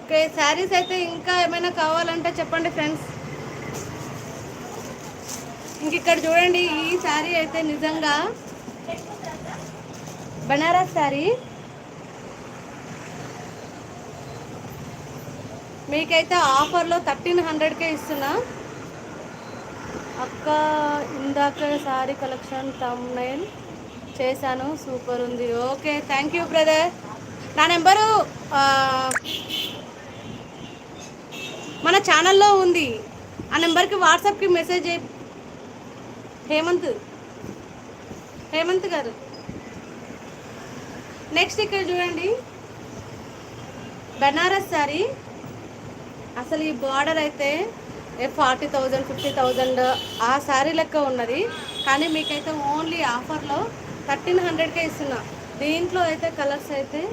Okay, saris అయితే ఇంకా ఏమైనా కావాలంటే చెప్పండి ఫ్రెండ్స్. ఇంక ఇక్కడ చూడండి, ఈ శారీ అయితే నిజంగా బనారస్ శారీ. మీకైతే ఆఫర్లో 1300కే ఇస్తున్నా. అక్క ఇందాక శారీ కలెక్షన్ తమ్నైల్ చేశాను, సూపర్ ఉంది. Okay, thank you brother. నా నెంబరు మన ఛానల్లో ఉంది. ఆ నెంబర్కి వాట్సాప్కి మెసేజ్ చేయి. హేమంత్ గారు. నెక్స్ట్ ఇక్కడ చూడండి, బనారస్ శారీ. అసలు ఈ బార్డర్ అయితే 40,000 50,000 ఆ శారీ లెక్క ఉన్నది. కానీ మీకైతే ఓన్లీ ఆఫర్లో 1300కే ఇస్తున్నా. దీంట్లో అయితే కలర్స్ అయితే